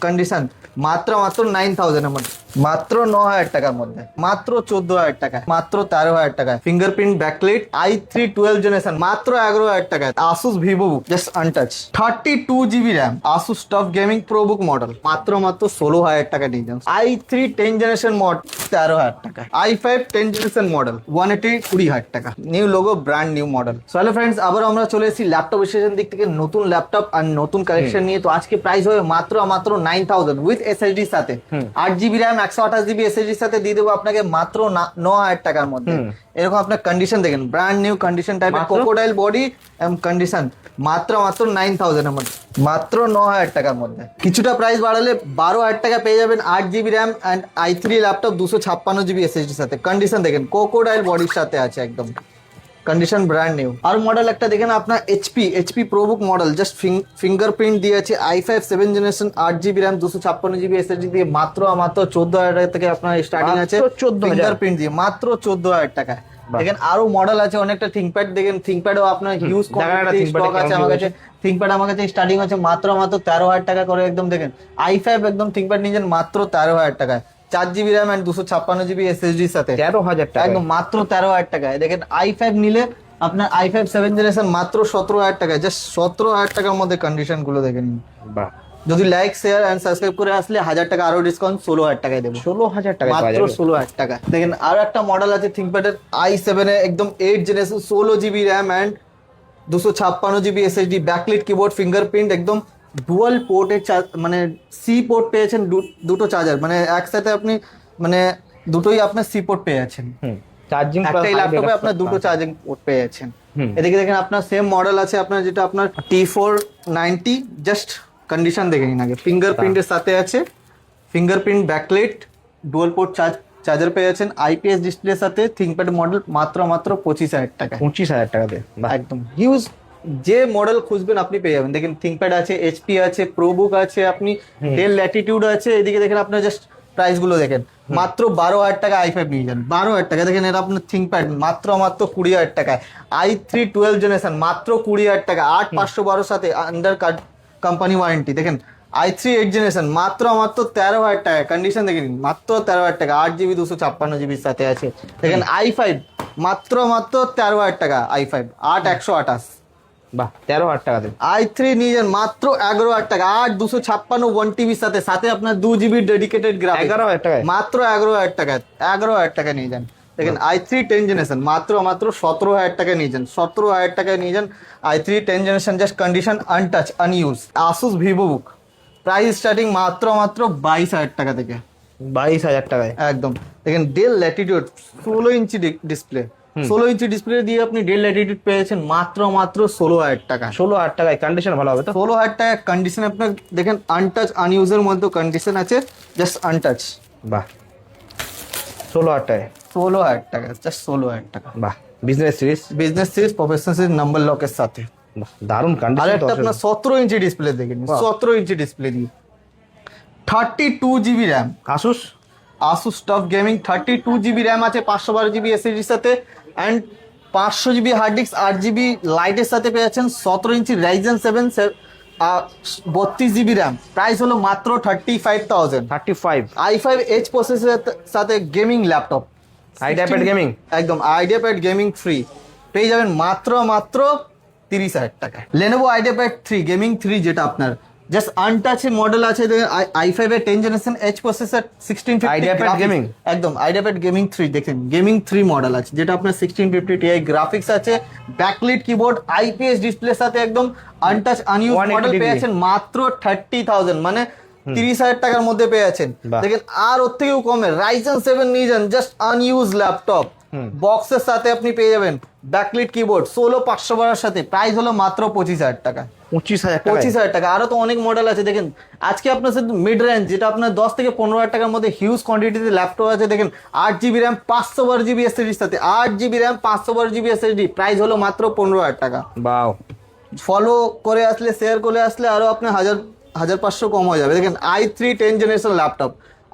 Condition মাত্র মাত্র 9000 এর মধ্যে, মাত্র 9000 টাকার মধ্যে, মাত্র 14000 টাকায়, মাত্র 13000 টাকায়। ফিঙ্গারপ্রিন্ট ব্যাকলাইট i3 12 জেনারেশন মাত্র 11000 টাকায়। Asus VivoBook just untouch 32GB RAM Asus TUF Gaming ProBook model মাত্র মাত্র 16000 টাকা নিয়ে যান। i3 10 জেনারেশন মড 13000 টাকা। i5 10 জেনারেশন মডেল 180 20000 টাকা। New logo brand new model. So hello friends, আবার আমরা চলে এসেছি ল্যাপটপ স্টেশন দিক থেকে নতুন ল্যাপটপ আর নতুন কালেকশন নিয়ে। তো আজকে প্রাইস হবে মাত্র মাত্র 9000 উইথ SSD সাথে, 8GB RAM 128GB SSD সাথে দিয়ে দেবো আপনাকে মাত্র 9000 টাকার মধ্যে। এরকম আপনার কন্ডিশন দেখেন, ব্র্যান্ড নিউ কন্ডিশন টাইপের ক্রোকোডাইল বডি কন্ডিশন মাত্র মাত্র 9000 এর মধ্যে, মাত্র 9000 টাকার মধ্যে। কিছুটা প্রাইস বাড়ালে 12000 টাকা পেয়ে যাবেন 8GB RAM and i3 laptop 256GB SSD সাথে। কন্ডিশন দেখেন ক্রোকোডাইল বডির সাথে আছে একদম, কন্ডিশন ব্র্যান্ড নিউ। আর মডেল একটা দেখেন আপনার HP ProBook model just fingerprint দিয়ে আছে, i5 7 generation 8GB RAM 256GB SSD দিয়ে মাত্র মাত্র 14000 টাকা থেকে আপনার স্টার্টিং আছে। ফিঙ্গারপ্রিন্ট দিয়ে মাত্র 14000 টাকায়। দেখেন আরো মডেল আছে অনেকটা। থিংকপ্যাড দেখেন, থিংকপ্যাডও আপনার হিউজ কোয়ান্টিটি স্টক আছে আমার কাছে। থিংকপ্যাড আমার কাছে স্টার্টিং আছে মাত্র মাত্র 13000 টাকা করে একদম। দেখেন i5 একদম থিংকপ্যাড নিয়ে যান মাত্র 13000 টাকায়, 4GB RAM and 256GB SSD সাথে 13000 টাকা একদম, মাত্র 13000 টাকায়। দেখেন i5 নিলে আপনার i5 7 জেনারেশন মাত্র 17000 টাকায়, জাস্ট 17000 টাকার মধ্যে কন্ডিশন গুলো দেখেন। বাহ, যদি লাইক শেয়ার এন্ড সাবস্ক্রাইব করে আসলে 1000 টাকা আরো ডিসকাউন্ট 16000 টাকায় দেবো। 16000 টাকা মাত্র 16000 টাকা। দেখেন আরো একটা মডেল আছে থিংকপ্যাডের i7 এ একদম 8 generation 16GB RAM and 256GB SSD, backlight keyboard, fingerprint একদম ডুয়াল পোর্টের মানে সি পোর্ট পেয়েছেন, দুটো চার্জার মানে একসাথে আপনি মানে দুটোই আপনার সি পোর্ট পেয়ে যাচ্ছেন। চার্জিং একটাই ল্যাপটপে আপনার দুটো চার্জিং পোর্ট পেয়ে যাচ্ছেন। এদিকে দেখেন আপনার সেম মডেল আছে আপনার, যেটা আপনার T490 জাস্ট কন্ডিশন দেখে নিন আগে। ফিঙ্গারপ্রিন্টের সাথে আছে, fingerprint backlight dual port charger পেয়ে যাচ্ছেন, IPS ডিসপ্লের সাথে। থিংকপ্যাড মডেল মাত্র মাত্র 25000 টাকা, 25000 টাকাতে একদম হিউজ। যে মডেল খুঁজবেন আপনি পেয়ে যাবেন। দেখেন থিংকপ্যাড আছে, HP আছে, ProBook আছে, আপনি ডেল ল্যাটিটিউড আছে। এদিকে দেখেন আপনার জাস্ট প্রাইস গুলো দেখেন, মাত্র 12000 টাকা i5 নিয়ে যান, 12000 টাকা। দেখেন এটা আপনার থিংকপ্যাড মাত্র মাত্র 20000 টাকায়, i3 12 জেনারেশন মাত্র 20000 টাকা, 8512 সাথে আন্ডার কোম্পানি ওয়ারেন্টি। দেখেন i3 8 জেনারেশন মাত্র মাত্র 13000 টাকা, কন্ডিশন দেখে নিন মাত্র 13000 টাকা, 8GB 256GB সাথে আছে। দেখেন i5 মাত্র মাত্র 13000 টাকা, i5 8128। বাহ, 13000 টাকা দেন। i3 নিয়ে যান মাত্র 11000 টাকা, 8256 1TB সাথে, সাথে আপনার 2GB ডেডিকেটেড গ্রাফিক্স 11000 টাকা, মাত্র 11000 টাকা, 11000 টাকা নিয়ে যান। দেখেন i3 10 জেনারেশন মাত্র মাত্র 17000 টাকা নিয়ে যান, 17000 টাকায় নিয়ে যান i3 10 generation just condition untouch আনইউজ। Asus VivoBook price starting মাত্র মাত্র 22000 টাকা থেকে, 22000 টাকায় একদম। দেখেন del Latitude 16 inch display, 16 inch display দিয়ে আপনি ডেল ল্যাটিটিউড পেয়েছেন মাত্র মাত্র 16000 টাকা, 16000 টাকায়। কন্ডিশন ভালো হবে তো? 16000 টাকা কন্ডিশন আপনার দেখেন আনটাচ আনইউজের মধ্যে কন্ডিশন আছে, জাস্ট আনটাচ। বাহ, 16000 টাকা, 16000 টাকা, জাস্ট 16000 টাকা। বাহ, business series professional series number লকের সাথে, দারুন কন্ডিশন। আর একটা আপনার 17 ইঞ্চি ডিসপ্লে দেখেন, 17 ইঞ্চি ডিসপ্লে দিয়ে 32GB RAM Asus TUF Gaming 32GB RAM আছে, 512GB SSD সাথে and 500GB hard disk, 8GB লাইটের সাথে পেয়ে যাচ্ছেন। 17 ইঞ্চি Ryzen 7 32GB RAM, প্রাইস হলো মাত্র 35000, i5 H প্রসেসরের সাথে গেমিং ল্যাপটপ, আইডিয়াপ্যাড গেমিং একদম, আইডিয়াপ্যাড গেমিং ফ্রি পেয়ে যাবেন মাত্র মাত্র 30000 টাকা। Lenovo IdeaPad 3 গেমিং 3 যেটা আপনার জাস্ট আনটাচ মডেল আছে, i5 এর 10 জেনারেশন H প্রসেসর 1650 আইডিয়াপ্যাড গেমিং একদম, আইডিয়াপ্যাড গেমিং 3 দেখেন গেমিং 3 মডেল আছে, যেটা আপনার 1650 Ti গ্রাফিক্স আছে, ব্যাকলাইট কিবোর্ড, IPS ডিসপ্লের সাথে একদম আনটাচ আনইউজ মডেল পেয়েছেন মাত্র 30000 মানে 30000 টাকার মধ্যে পেয়ে যাচ্ছেন। দেখেন আর ওর থেকেও কমে Ryzen 7 নিয়ে যান, জাস্ট আনইউজ ল্যাপটপ বক্সের সাথে আপনি পেয়ে যাবেন, ব্যাকলাইট কিবোর্ড 16512 সাথে, প্রাইস হলো মাত্র 25000 টাকা, 25000 টাকা। আরো তো অনেক মডেল আছে। দেখেন আজকে আপনার সাথে মিড রেঞ্জ যেটা আপনার 10 থেকে 15000 টাকার মধ্যে হিউজ কোয়ান্টিটিতে ল্যাপটপ আছে। দেখেন 8GB RAM 512GB SSD সাথে, 8GB RAM 512GB SSD, price হলো মাত্র 15000 টাকা। বাও, ফলো করে আসলে শেয়ার করে আসলে আরো আপনার 1500 কম হয়ে যাবে। দেখেন i3 10 generation laptop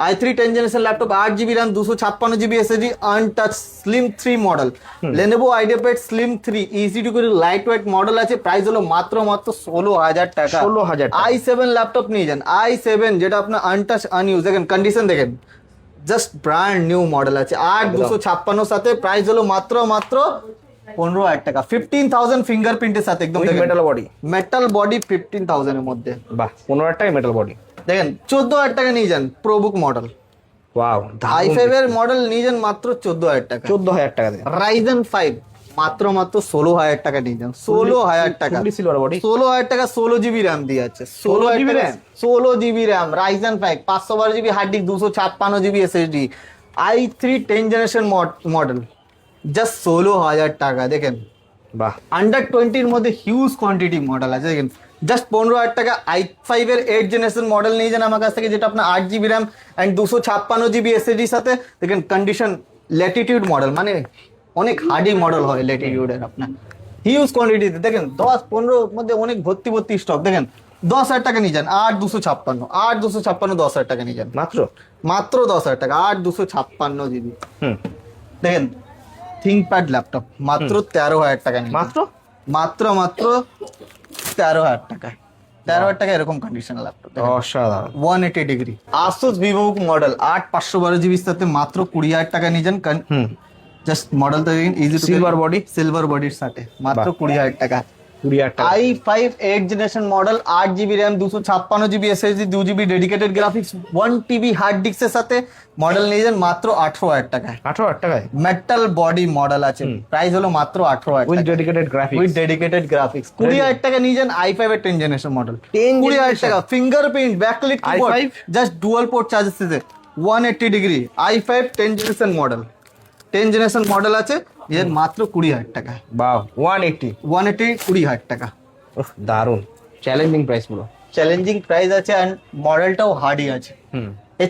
i3 10 generation laptop 8 GB RAM 256 GB SSD untouch slim 3 model Lenovo IdeaPad Slim 3 easy to carry light weight model আছে, প্রাইস হলো মাত্র 16,000 টাকা। 16,000 টাকা। i7 ল্যাপটপ নিয়ে যান, i7 যেটা আপনার আনটাচ আনইউজ, দেখেন কন্ডিশন দেখেন, জাস্ট ব্র্যান্ড নিউ মডেল আছে 8256 সাথে, প্রাইস হলো মাত্র 15,000 টাকা। 15,000 ফিঙ্গারপ্রিন্টের সাথে একদম মেটাল বডি, মেটাল বডি 15,000 এর মধ্যে। বাহ 15,000 টাকা মেটাল বডি। দেখেন 14,000 টাকা নিয়ে যান প্রোবুক মডেল, ওয়াও i5 এর মডেল নিয়ে যান মাত্র 14,000 টাকা। 14,000 টাকা দেন। Ryzen 5 মাত্র 16,000 টাকা নিয়ে যান, 16,000 টাকা। সিলভার বডি 16,000 টাকা 16 GB RAM দিয়ে আছে, 16 GB RAM? 16 GB RAM Ryzen 5 512 GB hard disk 256 GB SSD i3 10 generation model, just 16,000 টাকা। দেখেন বাহ আন্ডার 20 এর মধ্যে হিউজ কোয়ান্টিটি মডেল আছে, দেখেন জাস্ট 15,000 টাকা i5 এর 8 জেনারেশন মডেল নিয়ে যান আমার কাছ থেকে, যেটা আপনার 8 GB RAM and 256 GB SSD সাথে। দেখেন কন্ডিশন ল্যাটিটিউড মডেল, মানে অনেক হার্ডি মডেল হয় ল্যাটিটিউডের, আপনার হিউজ কোয়ান্টিটিতে। দেখেন 10-15 মধ্যে অনেক ভর্তি স্টক। দেখেন 10,000 টাকা নিয়ে যান 8,256 10,000 টাকা নিয়ে যান, মাত্র 10,000 টাকা 8,256 GB। দেখেন থিংকপ্যাড ল্যাপটপ মাত্র 13,000 টাকা নিয়ে মাত্র মাত্র 13,000 টাকা, 13,000 টাকা এরকম কন্ডিশন ল্যাপটপ। অসাধারণ 180 degree Asus VivoBook model 8512 GB সাথে মাত্র 20,000 টাকা নিয়ে যান। জাস্ট মডেলটা দেখেন, easy to silver body, silver বডির সাথে মাত্র 20,000 টাকা। 20,000 টাকা। i5 8 generation model 8 GB RAM 256 GB SSD 2 GB dedicated graphics 1 TB hard ডিস্কের সাথে মডেল নিয়ে যান মাত্র 18,000 টাকায়। 18,000 টাকায় মেটাল বডি মডেল আছে, প্রাইস হলো মাত্র 18,000 উইথ টাকা dedicated graphics. With dedicated graphics. 20,000 টাকা নিয়ে যান i5 এর 10 জেনারেশন মডেল, 20,000 টাকা। Fingerprint backlit keyboard, i5 just dual port charger সাথে 180 degree i5 10 generation model, 10 generation model আছে, এর মাত্র 20,000 টাকা। বাহ 180 20,000 টাকা। উফ দারুন চ্যালেঞ্জিং প্রাইস পুরো। চ্যালেঞ্জিং প্রাইস আছে এন্ড মডেলটাও হার্ডই আছে।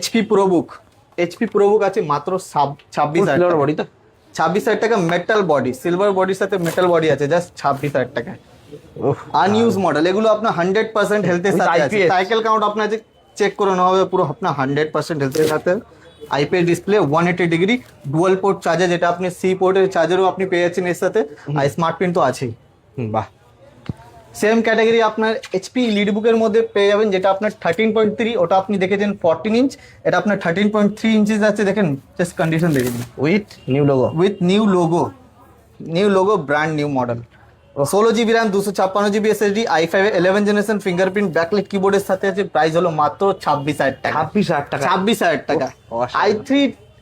HP ProBook আছে মাত্র 26,000 টাকা বডি তো 26,000 টাকা। মেটাল বডি সিলভার বডির সাথে মেটাল বডি আছে, জাস্ট 26,000 টাকা। আনইউজ মডেল, এগুলো আপনার 100% হেলথের সাথে আছে। IPS সাইকেল কাউন্ট আপনার চেক করে নেওয়া হবে, পুরো আপনার 100% হেলথের সাথে। IPS display 180 degree dual port charger, যেটা আপনি সি পোর্টের চার্জারও আপনি পেয়ে যাচ্ছেন এর সাথে, আর স্মার্ট পিন তো আছেই। বাহ সেম ক্যাটাগরি আপনার এইচপি লিডবুকের মধ্যে পেয়ে যাবেন, যেটা আপনার 13.3, ওটা আপনি দেখেছেন 14 ইঞ্চ, এটা আপনার 13.3 ইঞ্চেস আছে। দেখেন জাস্ট কন্ডিশন দেখেন, with new logo brand new model. 16 GB RAM 256 GB SSD i5 11 generation fingerprint backlight কিবোর্ডের সাথে আছে, প্রাইস হলো মাত্র 26,000 টাকা। 26,000 টাকা। i3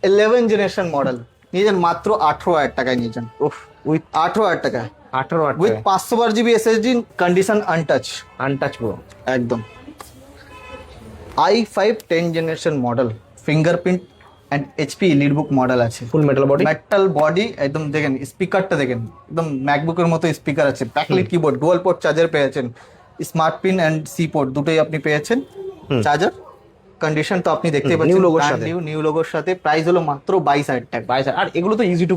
11 জেনারেশন মডেল নিয়ে যান মাত্র 18,000 টাকায় নিয়ে যান, উইথ 18,000 টাকা with 512 GB SSD condition untouch পুরো একদম। i5 10 generation model fingerprint and HP লিডবুক মডেল আছে, ফুল মেটাল বডি একদম। দেখেন স্পিকারটা দেখেন, একদম ম্যাকবুকের মতো স্পিকার আছে, backlight keyboard, dual port charger পেয়েছেন, smart pin and C port দুটোই আপনি পেয়েছেন। চার্জার কন্ডিশন তো আপনি দেখতে পাচ্ছেন, নিউ লোগোর সাথে। প্রাইস হলো মাত্র 22,000 টাকা। আর এগুলো তো easy to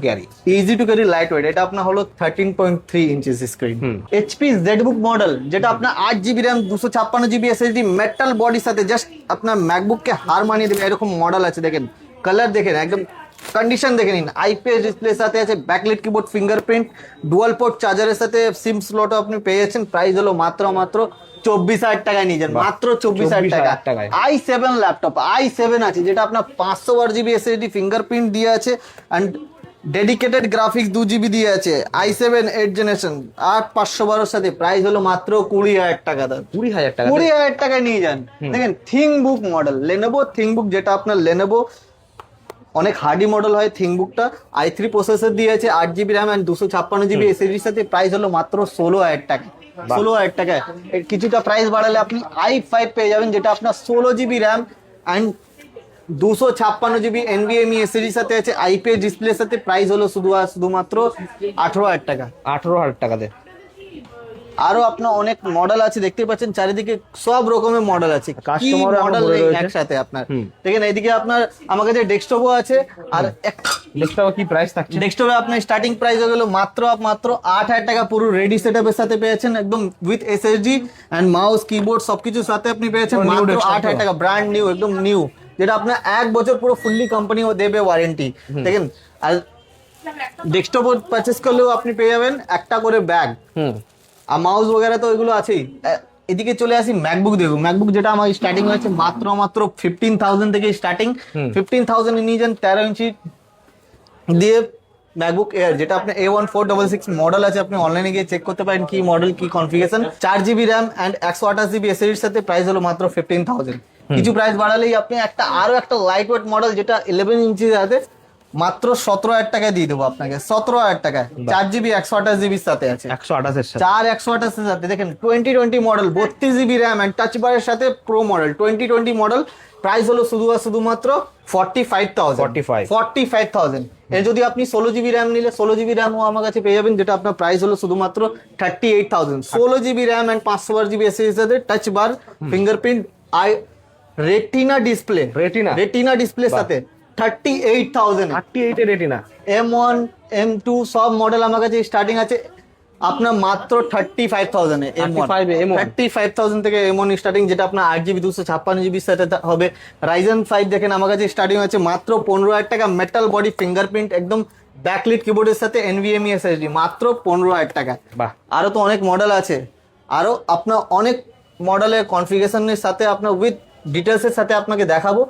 carry light weight. এটা আপনার হলো 13.3 inches screen. HP ZBook model, যেটা আপনার 8 GB RAM 256 GB SSD metal বডির সাথে, জাস্ট আপনার ম্যাকবুককে হার মানিয়ে দেবে এরকম মডেল আছে। দেখেন কালার দেখেন, একদম কন্ডিশন দেখে নিন। আইপিএস ডিসপ্লের সাথে আছে, backlight keyboard, fingerprint, dual port চার্জারের সাথে সিম স্লটও আপনি পেয়ে যাচ্ছেন। প্রাইস হলো মাত্র 24,000 টাকায় নিয়ে যান, মাত্র 24,000 টাকায়। i7 ল্যাপটপ i7 আছে, যেটা আপনার 512 GB SSD ফিঙ্গারপ্রিন্ট দিয়ে আছে এন্ড ডেডিকেটেড গ্রাফিক্স 2 GB দিয়ে আছে। i7 8 জেনারেশন 8512 সাথে, প্রাইস হলো মাত্র 20,000 টাকা। 20,000 টাকায় নিয়ে যান। দেখেন থিংবুক মডেল, লেনোভো থিংবুক, যেটা আপনার লেনোভো অনেক হার্ডি মডেল হয়। থিংবুকটা i3 প্রসেসর দিয়ে আছে, 8 GB RAM and 256 GB SSD সাথে, প্রাইস হলো মাত্র 16,000 টাকা। 16,000 টাকায় কিছুটা প্রাইস বাড়ালে আপনি i5 পেয়ে যাবেন, যেটা আপনার 16 GB RAM and 256 GB NVMe SSD সাথে আছে, আইপিএস ডিসপ্লের সাথে। প্রাইস হলো শুধুমাত্র 18,000 টাকা। 18,000 টাকাতে আরো আপনার অনেক মডেল আছে, দেখতে পাচ্ছেন চারিদিকে সব রকমের মডেল আছে, মডেল একসাথে আপনার। দেখেন এইদিকে আপনার আমার কাছে ডেস্কটপও আছে, আর ডেস্কটপে কি প্রাইস থাকছে? ডেস্কটপে আপনার স্টার্টিং প্রাইস হয়ে গেল মাত্র 8,000 টাকা। পুরো রেডি সেটআপের সাথে পেয়েছেন, একদম with SSD and mouse keyboard সবকিছুর সাথে আপনি পেয়েছেন মাত্র 8,000 টাকা। ব্র্যান্ড নিউ, একদম নিউ যেটা আপনার 1 বছর পুরো ফুললি কোম্পানি ও দেবে ওয়ারেন্টি, দেখেন। আর ডেস্কটপ পারচেস করলেও আপনি পেয়ে যাবেন একটা করে ব্যাগ, আর মাউস वगैरह তো এগুলো আছেই। এদিকে চলে আসি ম্যাকবুক, দেখুন ম্যাকবুক যেটা আমার স্টার্টিং হয়েছে মাত্র 15,000 থেকে স্টার্টিং। 15,000 এ নিয়ে যান 13 ইঞ্চি দিয়ে ম্যাকবুক এয়ার, যেটা আপনার A1466 মডেল আছে, আপনি অনলাইনে গিয়ে চেক করতে পারেন কি মডেল কি configuration. 4GB RAM and 128GB এসএসডির সাথে প্রাইস হলো মাত্র 15,000। কিছু প্রাইস বাড়ালেই আপনি আরো একটা লাইট ওয়েট মডেল যেটা 11 ইঞ্চি আছে মাত্র 17,000 টাকায় দিয়ে দেবো আপনাকে, 17,000 টাকায়। 4GB 128GB সাথে আছে, 128 এর সাথে 128 এর সাথে। দেখেন 2020 model 32GB RAM and touch বারের সাথে প্রো মডেল 2020 মডেল। প্রাইস হলো শুধুমাত্র 45,000। এর যদি আপনি 16GB র্যাম নিলে 16GB র্যামও আমার কাছে পেয়ে যাবেন, যেটা আপনার প্রাইস হলো শুধুমাত্র 38,000। 16GB র্যাম অ্যান্ড 512GB এসএসডির সাথে টাচ বার, ফিঙ্গারপ্রিন্ট, রেটিনা ডিসপ্লে সাথে 38,000। 38 এর রেটিনা, M1 M2 সব মডেল আমার কাছে স্টার্টিং আছে আপনার মাত্র 35,000 এ। M1 35,000 থেকে M1 স্টার্টিং, যেটা আপনার 8GB 256GB সাথে হবে। Ryzen 5 দেখেন আমার কাছে স্টার্টিং আছে মাত্র 15,000 টাকা, মেটাল বডি ফিঙ্গারপ্রিন্ট একদম ব্যাকলিট কিবোর্ডের সাথে NVMe SSD মাত্র 15,000 টাকা। বাহ, আরো তো অনেক মডেল আছে, আরো আপনার অনেক মডেলের কনফিগারেশনের সাথে আপনার উইথ ডিটেলসের সাথে আপনাকে দেখাবো।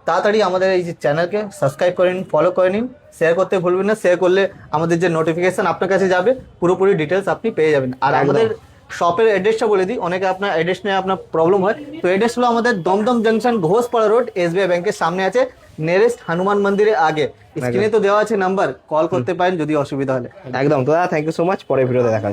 তাড়াতাড়ি আমাদের এই যে চ্যানেলকে সাবস্ক্রাইব করে নিন, ফলো করে নিন, শেয়ার করতে ভুলবেন না। শেয়ার করলে আমাদের যে নোটিফিকেশন আপনার কাছে যাবে, পুরোপুরি ডিটেলস আপনি পেয়ে যাবেন। আর আমাদের শপের অ্যাড্রেসটা বলে দিই, অনেকে আপনার অ্যাড্রেস নিয়ে আপনার প্রবলেম হয়। তো অ্যাড্রেস হলো আমাদের Dum Dum junction Ghoshpara road, SBI ব্যাংকের সামনে আছে, নিয়ারেস্ট হনুমান মন্দিরের আগে। স্ক্রিনে তো দেওয়া আছে নাম্বার, কল করতে পারেন যদি অসুবিধা হলে। একদম। তো দাদা থ্যাংক ইউ সো মাচ, পরে ভিডিওতে দেখা হবে।